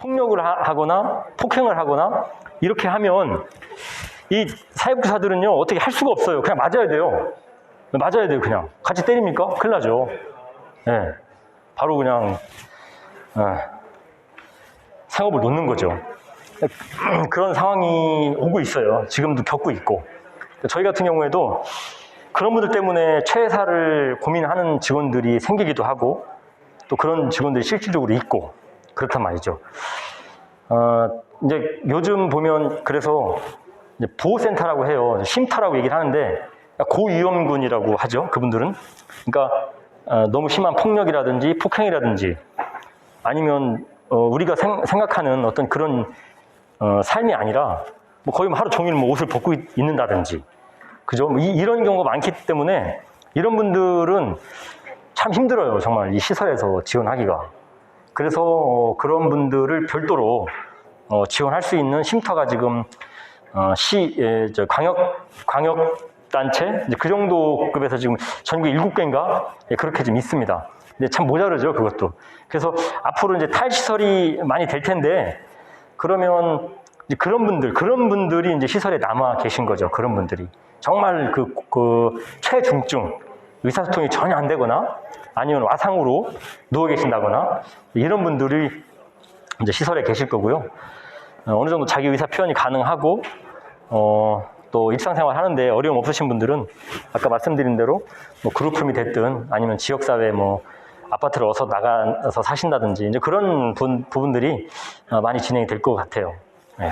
폭력을 하거나 폭행을 하거나 이렇게 하면 이 사회복지사들은요 어떻게 할 수가 없어요. 그냥 맞아야 돼요. 맞아야 돼요. 그냥 같이 때립니까? 큰일 나죠. 네. 바로 그냥 상업을 놓는 거죠. 그런 상황이 오고 있어요. 지금도 겪고 있고. 저희 같은 경우에도 그런 분들 때문에 퇴사를 고민하는 직원들이 생기기도 하고 또 그런 직원들이 실질적으로 있고 그렇단 말이죠. 이제 요즘 보면 그래서 이제 보호센터라고 해요. 쉼터라고 얘기를 하는데 고위험군이라고 하죠. 그분들은. 그러니까 너무 심한 폭력이라든지 폭행이라든지 아니면 우리가 생각하는 어떤 그런 삶이 아니라 뭐 거의 하루 종일 뭐 옷을 벗고 있는다든지 그죠? 이런 경우가 많기 때문에 이런 분들은 참 힘들어요. 정말 이 시설에서 지원하기가. 그래서 그런 분들을 별도로 지원할 수 있는 쉼터가 지금 광역단체 그 정도 급에서 지금 전국 7개인가 그렇게 좀 있습니다. 근데 참 모자르죠, 그것도. 그래서 앞으로 이제 탈시설이 많이 될 텐데 그러면 이제 그런 분들이 이제 시설에 남아 계신 거죠. 그런 분들이 정말 그 최중증 의사소통이 전혀 안 되거나 아니면 와상으로 누워 계신다거나 이런 분들이 이제 시설에 계실 거고요. 어느 정도 자기 의사 표현이 가능하고 또 일상생활 하는데 어려움 없으신 분들은 아까 말씀드린 대로 뭐 그룹홈이 됐든 아니면 지역사회 뭐 아파트를 어서 나가서 사신다든지 이제 그런 부분들이 많이 진행이 될 것 같아요. 네.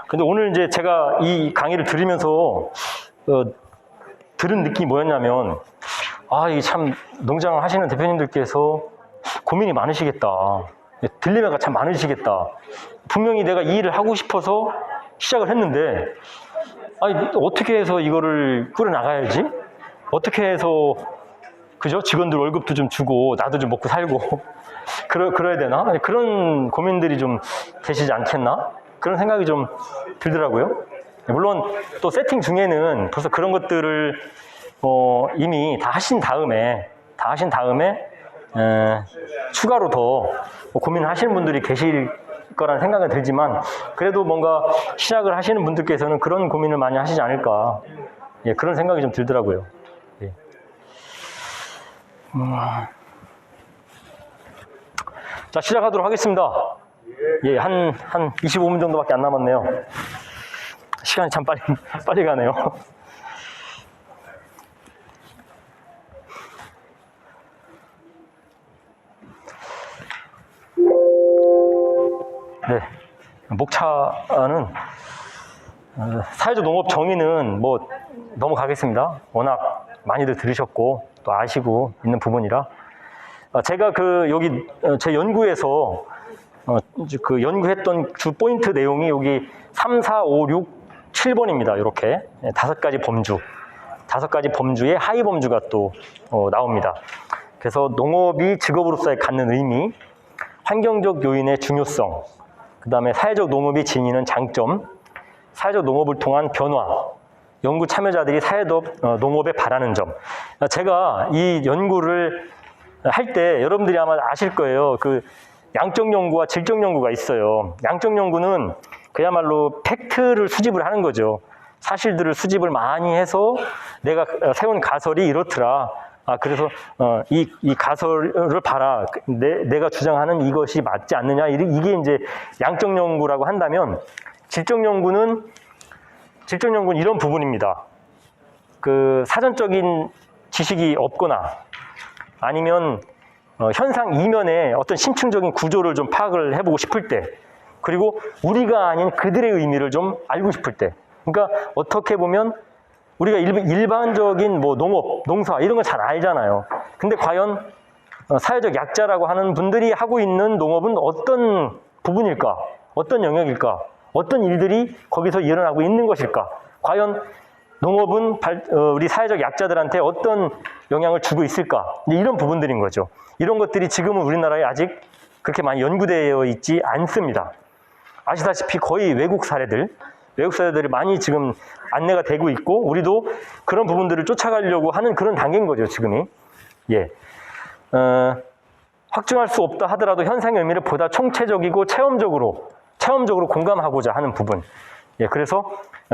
근데 오늘 이제 제가 이 강의를 들으면서 들은 느낌이 뭐였냐면 이 참 농장을 하시는 대표님들께서 고민이 많으시겠다. 딜레마가 참 많으시겠다. 분명히 내가 이 일을 하고 싶어서 시작을 했는데 어떻게 해서 이거를 꾸려나가야지? 어떻게 해서 그죠? 직원들 월급도 좀 주고 나도 좀 먹고 살고 그래야 되나? 그런 고민들이 좀 되시지 않겠나? 그런 생각이 좀 들더라고요. 물론 또 세팅 중에는 벌써 그런 것들을 이미 다 하신 다음에 추가로 더 고민을 하시는 분들이 계실 거라는 생각은 들지만 그래도 뭔가 시작을 하시는 분들께서는 그런 고민을 많이 하시지 않을까 그런 생각이 좀 들더라고요. 예. 자, 시작하도록 하겠습니다. 예, 한 25분 정도밖에 안 남았네요. 시간이 참 빨리 가네요. 네, 목차는 사회적 농업 정의는 뭐 넘어가겠습니다. 워낙 많이들 들으셨고 또 아시고 있는 부분이라 제가 여기 제 연구에서 그 연구했던 주 포인트 내용이 여기 3, 4, 5, 6, 7번입니다. 이렇게 5가지 범주의 하위 범주가 또 나옵니다. 그래서 농업이 직업으로서의 갖는 의미, 환경적 요인의 중요성, 그 다음에 사회적 농업이 지니는 장점, 사회적 농업을 통한 변화, 연구 참여자들이 사회적 농업에 바라는 점. 제가 이 연구를 할 때 여러분들이 아마 아실 거예요. 그 양적 연구와 질적 연구가 있어요. 양적 연구는 그야말로 팩트를 수집을 하는 거죠. 사실들을 수집을 많이 해서 내가 세운 가설이 이렇더라. 그래서 이 가설을 봐라. 내가 주장하는 이것이 맞지 않느냐. 이게 이제 양적 연구라고 한다면 질적 연구는 이런 부분입니다. 그 사전적인 지식이 없거나 아니면 현상 이면에 어떤 심층적인 구조를 좀 파악을 해보고 싶을 때, 그리고 우리가 아닌 그들의 의미를 좀 알고 싶을 때, 그러니까 어떻게 보면 우리가 일반적인 뭐 농업, 농사 이런 걸 잘 알잖아요. 근데 과연 사회적 약자라고 하는 분들이 하고 있는 농업은 어떤 부분일까? 어떤 영역일까? 어떤 일들이 거기서 일어나고 있는 것일까? 과연 농업은 우리 사회적 약자들한테 어떤 영향을 주고 있을까? 이런 부분들인 거죠. 이런 것들이 지금은 우리나라에 아직 그렇게 많이 연구되어 있지 않습니다. 아시다시피 거의 외국 사례들이 많이 지금 안내가 되고 있고 우리도 그런 부분들을 쫓아가려고 하는 그런 단계인 거죠, 지금이. 예. 확증할 수 없다 하더라도 현상의 의미를 보다 총체적이고 체험적으로 공감하고자 하는 부분. 예, 그래서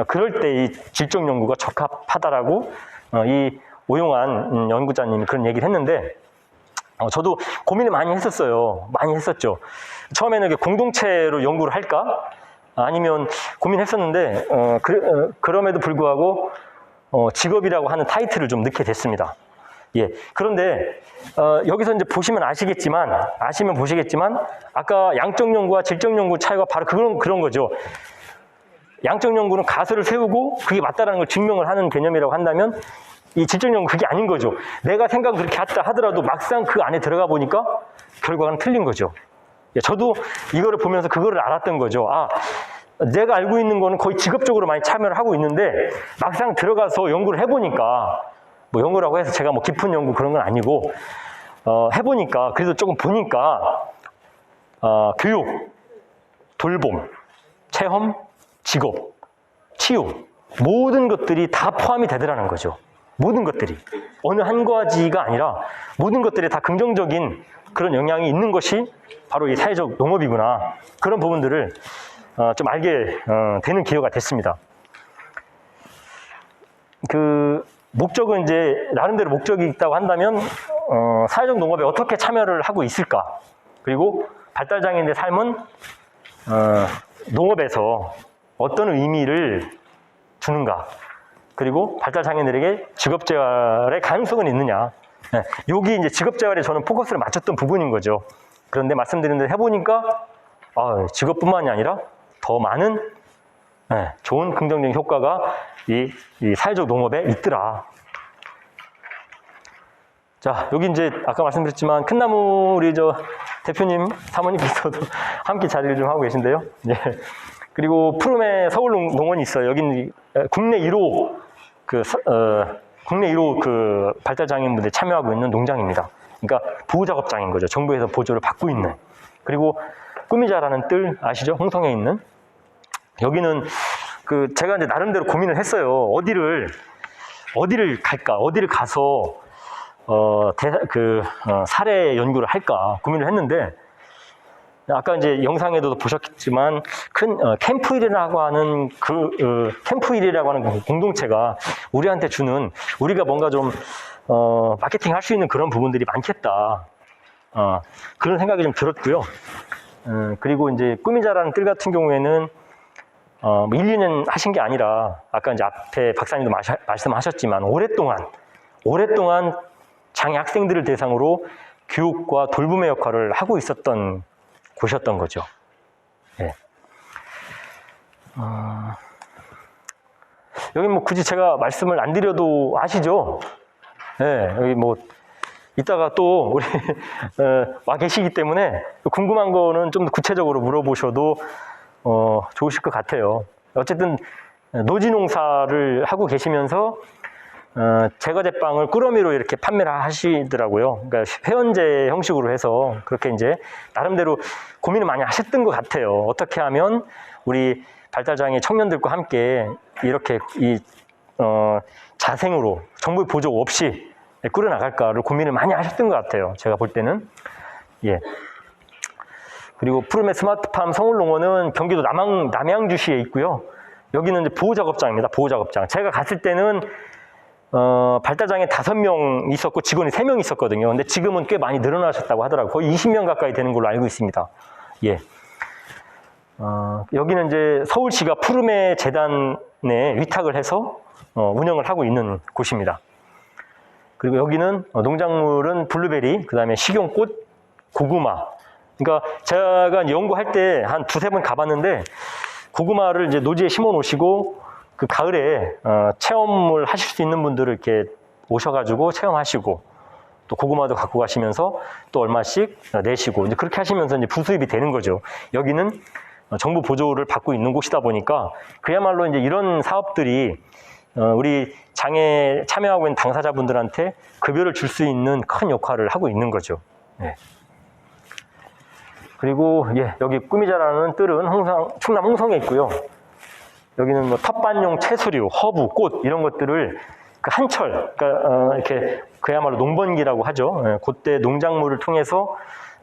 그럴 때 이 질적 연구가 적합하다라고 이 오용환 연구자님이 그런 얘기를 했는데, 저도 고민을 많이 했었어요. 많이 했었죠. 처음에는 이게 공동체로 연구를 할까? 아니면 고민했었는데, 그럼에도 불구하고 직업이라고 하는 타이틀을 좀 넣게 됐습니다. 예. 그런데 여기서 이제 보시면 보시겠지만 아까 양적 연구와 질적 연구 차이가 바로 그런 거죠. 양적 연구는 가설을 세우고 그게 맞다라는 걸 증명을 하는 개념이라고 한다면, 이 질적 연구 그게 아닌 거죠. 내가 생각을 그렇게 했다 하더라도 막상 그 안에 들어가 보니까 결과는 틀린 거죠. 예, 저도 이거를 보면서 그거를 알았던 거죠. 아, 내가 알고 있는 거는 거의 직업적으로 많이 참여를 하고 있는데 막상 들어가서 연구를 해보니까, 뭐 연구라고 해서 제가 뭐 깊은 연구 그런 건 아니고, 해보니까 그래도 조금 보니까 교육, 돌봄, 체험, 직업, 치유, 모든 것들이 다 포함이 되더라는 거죠. 모든 것들이. 어느 한 가지가 아니라 모든 것들이 다 긍정적인 그런 영향이 있는 것이 바로 이 사회적 농업이구나. 그런 부분들을 좀 알게 되는 기회가 됐습니다. 그 목적은 이제 나름대로 목적이 있다고 한다면, 사회적 농업에 어떻게 참여를 하고 있을까? 그리고 발달장애인의 삶은 농업에서 어떤 의미를 주는가? 그리고 발달장애인들에게 직업재활의 가능성은 있느냐? 네, 여기 이제 직업재활에 저는 포커스를 맞췄던 부분인 거죠. 그런데 말씀드린 대로 해보니까 직업뿐만이 아니라 더 많은 좋은 긍정적인 효과가 이 사회적 농업에 있더라. 자, 여기 이제 아까 말씀드렸지만 큰나무 우리 저 대표님, 사모님께서도 함께 자리를 좀 하고 계신데요. 예. 그리고 푸름에 서울 농원이 있어요. 여기는 국내 1호 국내 1호 발달장애인분들 참여하고 있는 농장입니다. 그러니까 보호작업장인 거죠. 정부에서 보조를 받고 있는. 그리고 꾸미자라는 뜰 아시죠? 홍성에 있는. 여기는 제가 이제 나름대로 고민을 했어요. 어디를 갈까? 어디를 가서 사례 연구를 할까 고민을 했는데, 아까 이제 영상에도 보셨겠지만 큰 캠프일이라고 하는 캠프일이라고 하는 공동체가 우리한테 주는, 우리가 뭔가 좀 마케팅 할 수 있는 그런 부분들이 많겠다. 그런 생각이 좀 들었고요. 그리고 이제 꾸미자라는 뜰 같은 경우에는 1, 2년 하신 게 아니라 아까 이제 앞에 박사님도 말씀하셨지만 오랫동안 장애 학생들을 대상으로 교육과 돌봄의 역할을 하고 있었던 곳이었던 거죠. 네. 여기 뭐 굳이 제가 말씀을 안 드려도 아시죠? 네, 여기 뭐 이따가 또 우리 와 계시기 때문에 궁금한 거는 좀 더 구체적으로 물어보셔도 좋으실 것 같아요. 어쨌든 노지농사를 하고 계시면서 제과제빵을 꾸러미로 이렇게 판매를 하시더라고요. 그러니까 회원제 형식으로 해서 그렇게 이제 나름대로 고민을 많이 하셨던 것 같아요. 어떻게 하면 우리 발달장애 청년들과 함께 이렇게 자생으로 정부의 보조 없이 꾸려나갈까를 고민을 많이 하셨던 것 같아요. 제가 볼 때는. 예. 그리고 푸름의 스마트팜 서울농원은 경기도 남양주시에 있고요. 여기는 이제 보호작업장입니다. 보호작업장. 제가 갔을 때는 발달장애 5명 있었고 직원이 3명 있었거든요. 근데 지금은 꽤 많이 늘어나셨다고 하더라고요. 거의 20명 가까이 되는 걸로 알고 있습니다. 예. 여기는 이제 서울시가 푸름의 재단에 위탁을 해서 운영을 하고 있는 곳입니다. 그리고 여기는 농작물은 블루베리, 그 다음에 식용꽃, 고구마. 그러니까 제가 연구할 때 한 2-3번 가봤는데, 고구마를 이제 노지에 심어 놓으시고 그 가을에 체험을 하실 수 있는 분들을 이렇게 오셔가지고 체험하시고, 또 고구마도 갖고 가시면서 또 얼마씩 내시고, 이제 그렇게 하시면서 이제 부수입이 되는 거죠. 여기는 정부 보조를 받고 있는 곳이다 보니까 그야말로 이제 이런 사업들이 우리 장애 참여하고 있는 당사자분들한테 급여를 줄 수 있는 큰 역할을 하고 있는 거죠. 네. 그리고 여기 꾸미자라는 뜰은 충남 홍성에 있고요. 여기는 뭐 텃밭용 채소류, 허브, 꽃 이런 것들을 한철, 그러니까 이렇게 그야말로 농번기라고 하죠. 그때 농작물을 통해서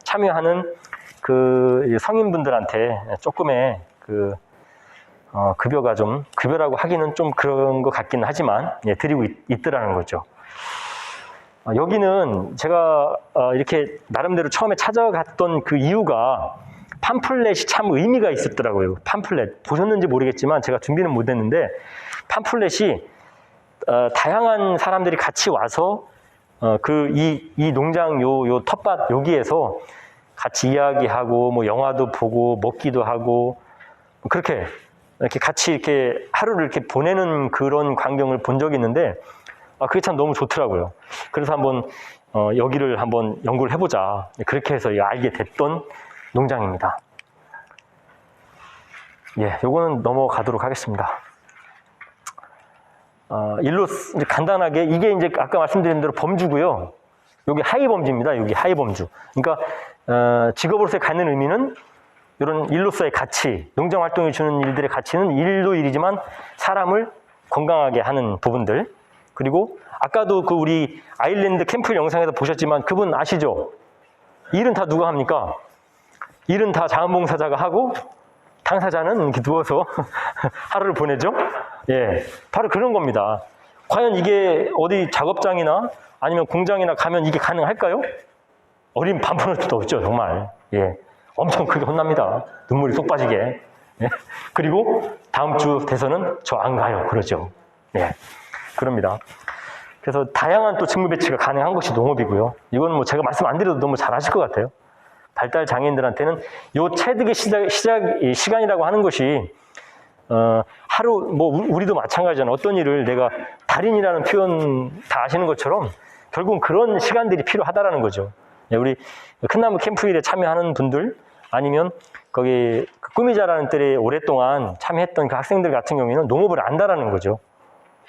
참여하는 그 성인분들한테 조금의 그 급여가 좀, 급여라고 하기는 좀 그런 것 같기는 하지만, 예, 드리고 있더라는 거죠. 여기는 제가 이렇게 나름대로 처음에 찾아갔던 그 이유가 팜플렛이 참 의미가 있었더라고요. 팜플렛. 보셨는지 모르겠지만 제가 준비는 못 했는데, 팜플렛이 다양한 사람들이 같이 와서 이 농장 요 텃밭 여기에서 같이 이야기하고 뭐 영화도 보고 먹기도 하고 그렇게 이렇게 같이 이렇게 하루를 이렇게 보내는 그런 광경을 본 적이 있는데 그게 참 너무 좋더라고요. 그래서 한번 여기를 한번 연구를 해보자. 그렇게 해서 알게 됐던 농장입니다. 예, 요거는 넘어가도록 하겠습니다. 일로 이제 간단하게 이게 이제 아까 말씀드린 대로 범주고요. 여기 하위 범주입니다. 여기 하위 범주. 그러니까 직업으로서의 갖는 의미는 이런 일로서의 가치, 농장 활동이 주는 일들의 가치는 일도 일이지만 사람을 건강하게 하는 부분들. 그리고 아까도 그 우리 아일랜드 캠프 영상에서 보셨지만 그분 아시죠? 일은 다 누가 합니까? 일은 다 자원봉사자가 하고 당사자는 이렇게 누워서 하루를 보내죠? 예, 바로 그런 겁니다. 과연 이게 어디 작업장이나 아니면 공장이나 가면 이게 가능할까요? 어린 반푼을 수도 없죠, 정말. 예, 엄청 크게 혼납니다. 눈물이 쏙 빠지게. 예. 그리고 다음 주 돼서는 저 안 가요, 그러죠. 예, 그럽니다. 그래서 다양한 또 직무 배치가 가능한 것이 농업이고요. 이건 뭐 제가 말씀 안 드려도 너무 잘 아실 것 같아요. 발달 장애인들한테는 요 체득의 시간이라고 하는 것이 하루 뭐 우리도 마찬가지잖아요. 어떤 일을 내가 달인이라는 표현 다 아시는 것처럼 결국은 그런 시간들이 필요하다라는 거죠. 우리 큰나무 캠프일에 참여하는 분들 아니면 거기 꿈이자라는 때에 오랫동안 참여했던 그 학생들 같은 경우에는 농업을 안다라는 거죠.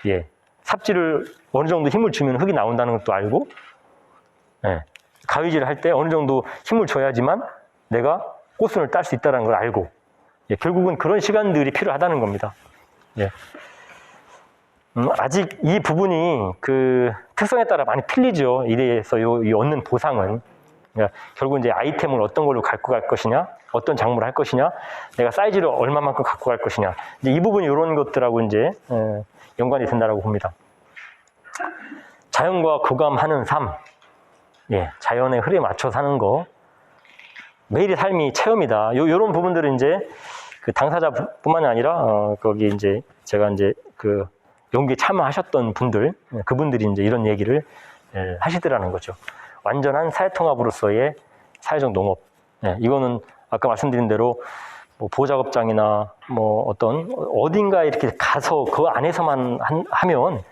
예, 삽질을 어느 정도 힘을 주면 흙이 나온다는 것도 알고, 예, 가위질을 할 때 어느 정도 힘을 줘야지만 내가 꽃순을 딸 수 있다는 걸 알고, 예, 결국은 그런 시간들이 필요하다는 겁니다. 예. 아직 이 부분이 그 특성에 따라 많이 틀리죠. 이래서 이 얻는 보상은. 그러니까 결국 이제 아이템을 어떤 걸로 갖고 갈 것이냐, 어떤 작물을 할 것이냐, 내가 사이즈를 얼마만큼 갖고 갈 것이냐. 이제 이 부분이 이런 것들하고 이제 연관이 된다라고 봅니다. 자연과 교감하는 삶, 예, 자연의 흐름에 맞춰 사는 거, 매일의 삶이 체험이다. 요런 부분들은 이제 그 당사자뿐만이 아니라 거기 이제 제가 이제 그 연구에 참여하셨던 분들, 그분들이 이제 이런 얘기를 하시더라는 거죠. 완전한 사회통합으로서의 사회적 농업. 예, 이거는 아까 말씀드린 대로 뭐 보작업장이나 뭐 어딘가에 이렇게 가서 그 안에서만 하면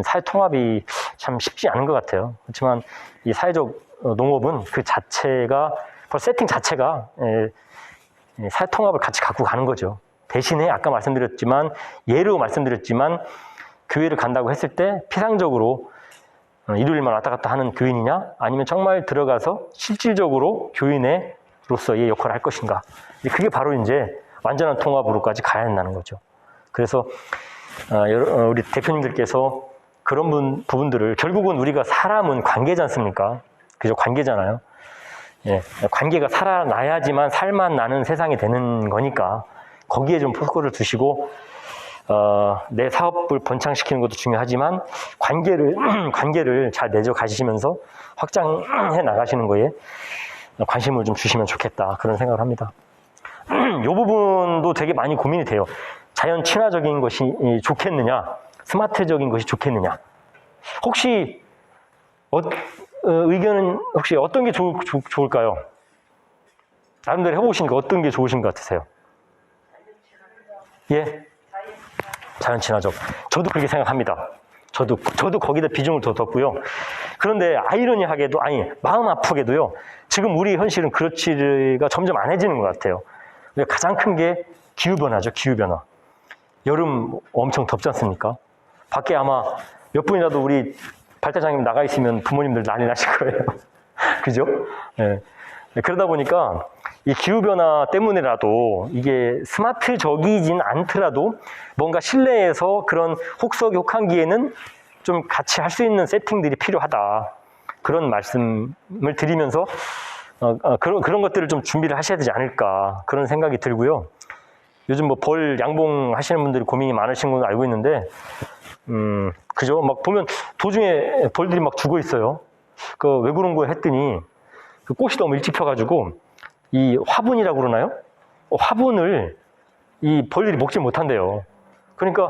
사회통합이 참 쉽지 않은 것 같아요. 그렇지만 이 사회적 농업은 그 자체가, 세팅 자체가 사회통합을 같이 갖고 가는 거죠. 대신에 아까 말씀드렸지만, 예로 말씀드렸지만, 교회를 간다고 했을 때 피상적으로 일요일만 왔다 갔다 하는 교인이냐, 아니면 정말 들어가서 실질적으로 교인으로서의 역할을 할 것인가. 그게 바로 이제 완전한 통합으로까지 가야 한다는 거죠. 그래서 우리 대표님들께서 그런 부분들을, 결국은 우리가 사람은 관계지 않습니까? 그죠? 관계잖아요. 예, 관계가 살아나야지만 살만 나는 세상이 되는 거니까 거기에 좀 포커를 두시고 내 사업을 번창시키는 것도 중요하지만 관계를 잘 맺어 가시면서 확장해 나가시는 거에 관심을 좀 주시면 좋겠다, 그런 생각을 합니다. 이 부분도 되게 많이 고민이 돼요. 자연 친화적인 것이 좋겠느냐, 스마트적인 것이 좋겠느냐. 혹시 의견은 혹시 어떤 게 좋을까요? 나름대로 해보시니까 어떤 게 좋으신 것 같으세요? 예? 자연 친화적. 저도 그렇게 생각합니다. 저도 거기다 비중을 더 뒀고요. 그런데 아이러니하게도, 마음 아프게도요, 지금 우리 현실은 그렇지가 점점 안 해지는 것 같아요. 가장 큰 게 기후변화죠, 기후변화. 여름 엄청 덥지 않습니까? 밖에 아마 몇 분이라도 우리 발달장애인 나가 있으면 부모님들 난리 나실 거예요. 그죠? 네. 그러다 보니까 이 기후변화 때문에라도 이게 스마트적이진 않더라도 뭔가 실내에서 그런 혹석 혹한기에는 좀 같이 할 수 있는 세팅들이 필요하다. 그런 말씀을 드리면서 그런 것들을 좀 준비를 하셔야 되지 않을까 그런 생각이 들고요. 요즘 뭐 벌 양봉 하시는 분들이 고민이 많으신 건 알고 있는데, 그죠? 막 보면 도중에 벌들이 막 죽어 있어요. 왜 그런 거 했더니 그 꽃이 너무 일찍 펴가지고 이 화분이라고 그러나요? 화분을 이 벌들이 먹지 못한대요. 그러니까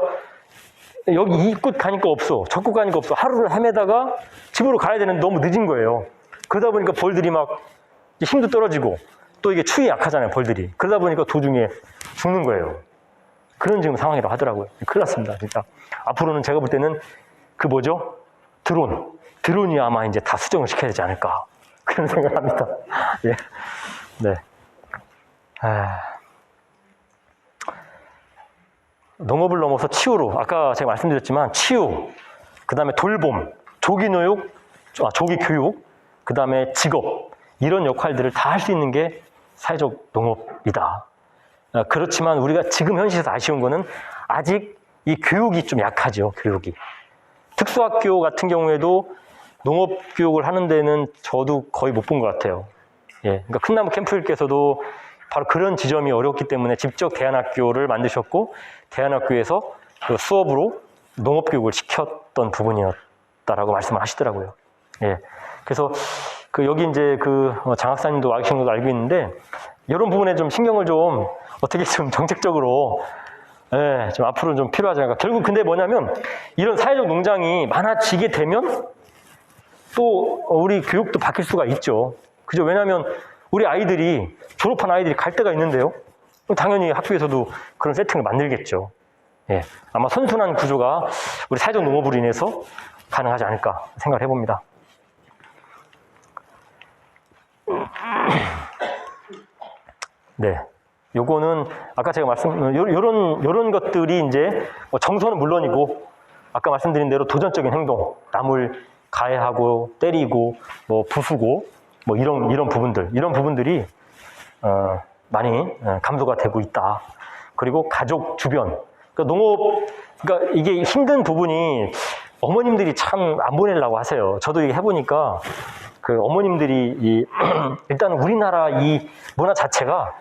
여기 이 꽃 가니까 없어, 저 꽃 가니까 없어. 하루를 헤매다가 집으로 가야 되는데 너무 늦은 거예요. 그러다 보니까 벌들이 막 힘도 떨어지고 또 이게 추위에 약하잖아요, 벌들이. 그러다 보니까 도중에 죽는 거예요. 그런 지금 상황이라고 하더라고요. 큰일 났습니다, 진짜. 앞으로는 제가 볼 때는 그 뭐죠? 드론이 아마 이제 다 수정을 시켜야 되지 않을까 그런 생각을 합니다. 예. 네. 농업을 넘어서 치유로, 아까 제가 말씀드렸지만 치유, 그 다음에 돌봄, 조기교육, 그 다음에 직업, 이런 역할들을 다 할 수 있는 게 사회적 농업이다. 그렇지만 우리가 지금 현실에서 아쉬운 거는 아직 이 교육이 좀 약하죠, 교육이. 특수학교 같은 경우에도 농업 교육을 하는 데는 저도 거의 못 본 것 같아요. 예, 그러니까 큰나무 캠프님께서도 바로 그런 지점이 어렵기 때문에 직접 대안학교를 만드셨고, 대안학교에서 그 수업으로 농업 교육을 시켰던 부분이었다라고 말씀을 하시더라고요. 예, 그래서 여기 이제 장학사님도 와 계신 것도 알고 있는데, 이런 부분에 좀 신경을 좀 어떻게 좀 정책적으로, 예, 좀 앞으로는 좀 필요하지 않을까. 결국 근데 뭐냐면, 이런 사회적 농장이 많아지게 되면 또 우리 교육도 바뀔 수가 있죠. 그죠? 왜냐하면 우리 아이들이, 졸업한 아이들이 갈 데가 있는데요. 당연히 학교에서도 그런 세팅을 만들겠죠. 예, 아마 선순환 구조가 우리 사회적 농업으로 인해서 가능하지 않을까 생각을 해봅니다. 네. 요거는 아까 제가 요런 것들이 이제 정서는 물론이고, 아까 말씀드린 대로 도전적인 행동, 남을 가해하고 때리고 부수고 이런 부분들이 많이 감소가 되고 있다. 그리고 가족 주변, 그러니까 이게 힘든 부분이 어머님들이 참 안 보내려고 하세요. 저도 이게 해보니까 어머님들이 일단 우리나라 이 문화 자체가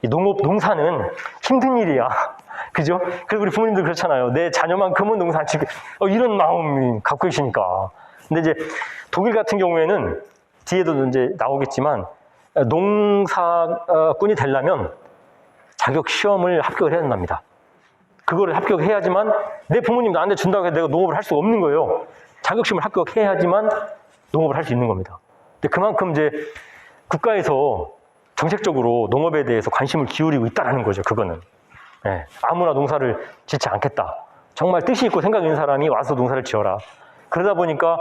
이 농사는 힘든 일이야. 그죠? 그리고 우리 부모님들 그렇잖아요. 내 자녀만큼은 농사 안 짓고, 이런 마음이 갖고 계시니까. 근데 이제 독일 같은 경우에는 뒤에도 이제 나오겠지만, 농사꾼이 되려면 자격 시험을 합격을 해야 된답니다. 그거를 합격해야지만, 내 부모님 나한테 준다고 해서 내가 농업을 할 수가 없는 거예요. 자격 시험을 합격해야지만 농업을 할 수 있는 겁니다. 근데 그만큼 이제 국가에서 정책적으로 농업에 대해서 관심을 기울이고 있다는 거죠, 그거는. 예, 아무나 농사를 짓지 않겠다. 정말 뜻이 있고 생각 있는 사람이 와서 농사를 지어라. 그러다 보니까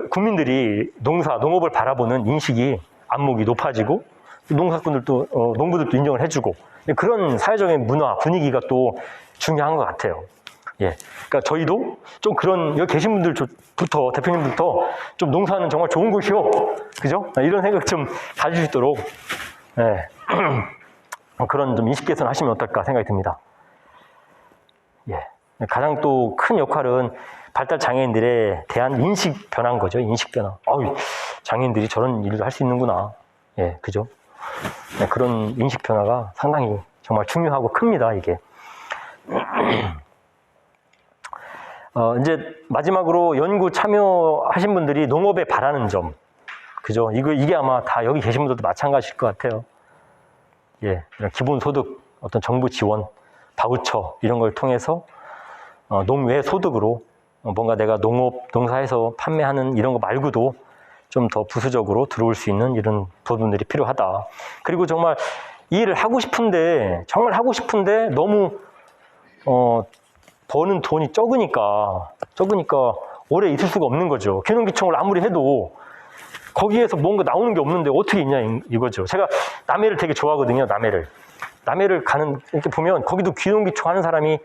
국민들이 농업을 바라보는 인식이, 안목이 높아지고, 농사꾼들도, 농부들도 인정을 해주고, 그런 사회적인 문화, 분위기가 또 중요한 것 같아요. 예. 그러니까 저희도 좀 여기 계신 분들부터, 대표님부터 좀 농사는 정말 좋은 곳이요. 그죠? 이런 생각 좀 가질 수 있도록, 예. 그런 좀 인식 개선 하시면 어떨까 생각이 듭니다. 예. 가장 또 큰 역할은 발달 장애인들에 대한 인식 변화인 거죠. 인식 변화. 장애인들이 저런 일도 할 수 있는구나. 예, 그죠? 네, 그런 인식 변화가 상당히 정말 중요하고 큽니다, 이게. 이제 마지막으로 연구 참여하신 분들이 농업에 바라는 점. 그죠? 이게 아마 다 여기 계신 분들도 마찬가지일 것 같아요. 예, 기본소득, 어떤 정부 지원, 바우처, 이런 걸 통해서 농외 소득으로 뭔가 내가 농사에서 판매하는 이런 거 말고도 좀 더 부수적으로 들어올 수 있는 이런 부분들이 필요하다. 그리고 정말 이 일을 정말 하고 싶은데 너무 버는 돈이 적으니까 오래 있을 수가 없는 거죠. 귀농귀촌을 아무리 해도 거기에서 뭔가 나오는 게 없는데 어떻게 있냐 이거죠. 제가 남해를 되게 좋아하거든요. 남해를 이렇게 보면 거기도 귀농귀촌 하는 사람이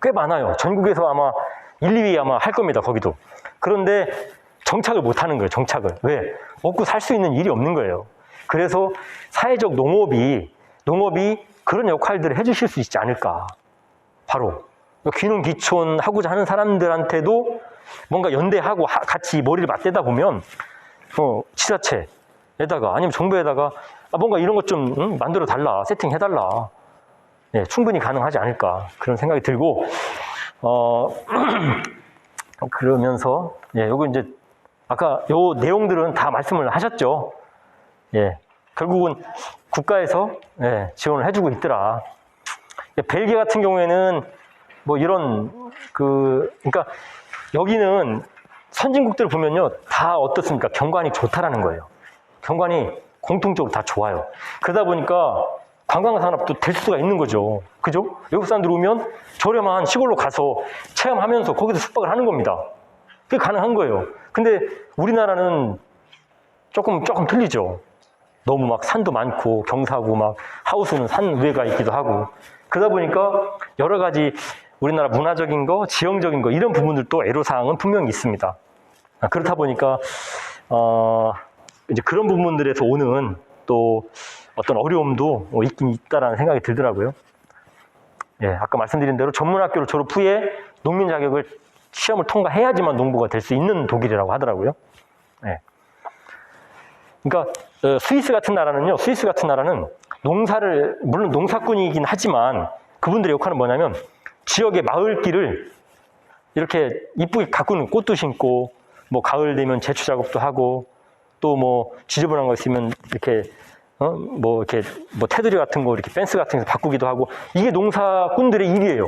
꽤 많아요. 전국에서 아마 1, 2위 아마 할 겁니다. 거기도. 그런데 정착을 못 하는 거예요. 정착을. 왜? 먹고 살 수 있는 일이 없는 거예요. 그래서 사회적 농업이 그런 역할들을 해주실 수 있지 않을까. 바로 귀농귀촌 하고자 하는 사람들한테도 뭔가 연대하고 같이 머리를 맞대다 보면 지자체, 아니면 정부에다가 뭔가 이런 것 좀 만들어 달라, 세팅해 달라. 예, 충분히 가능하지 않을까 그런 생각이 들고 그러면서 요거 이제 아까 요 내용들은 다 말씀을 하셨죠. 예, 결국은 국가에서 지원을 해주고 있더라. 벨기에 같은 경우에는 뭐 이런 그러니까 여기는 선진국들을 보면요 다 어떻습니까? 경관이 좋다라는 거예요. 경관이 공통적으로 다 좋아요. 그러다 보니까 관광 산업도 될 수가 있는 거죠. 그죠? 외국 사람들 오면 저렴한 시골로 가서 체험하면서 거기서 숙박을 하는 겁니다. 그게 가능한 거예요. 근데 우리나라는 조금 틀리죠. 너무 막 산도 많고 경사고 막 하우스는 산 위에가 있기도 하고 그러다 보니까 여러 가지 우리나라 문화적인 거, 지형적인 거 이런 부분들도 애로사항은 분명히 있습니다. 그렇다 보니까 이제 그런 부분들에서 오는 또 어떤 어려움도 있긴 있다라는 생각이 들더라고요. 예, 아까 말씀드린 대로 전문학교를 졸업 후에 농민 자격을 시험을 통과해야지만 농부가 될 수 있는 독일이라고 하더라고요. 예. 그러니까 스위스 같은 나라는 농사를 물론 농사꾼이긴 하지만 그분들의 역할은 뭐냐면 지역의 마을길을 이렇게 이쁘게 가꾸는 꽃도 심고 뭐 가을 되면 제초 작업도 하고 또 뭐 지저분한 거 있으면 이렇게 뭐 테두리 같은 거 이렇게 펜스 같은 거 바꾸기도 하고 이게 농사꾼들의 일이에요.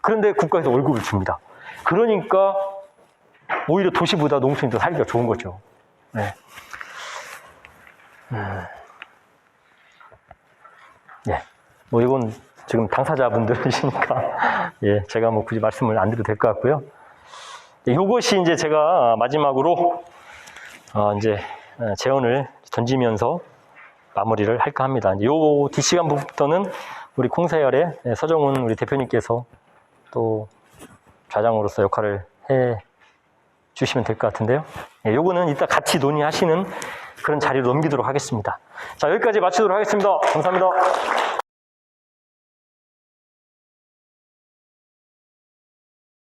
그런데 국가에서 월급을 줍니다. 그러니까 오히려 도시보다 농촌이 더 살기가 좋은 거죠. 네. 예. 뭐 이건 지금 당사자분들이시니까 예, 제가 뭐 굳이 말씀을 안 드려도 될 것 같고요. 이것이 이제 제가 마지막으로 이제 제언을 던지면서 마무리를 할까 합니다. 이제 요 뒷시간부터는 우리 콩세열의 서정훈 우리 대표님께서 또 좌장으로서 역할을 해 주시면 될 것 같은데요. 예, 요거는 이따 같이 논의하시는 그런 자리로 넘기도록 하겠습니다. 자, 여기까지 마치도록 하겠습니다. 감사합니다.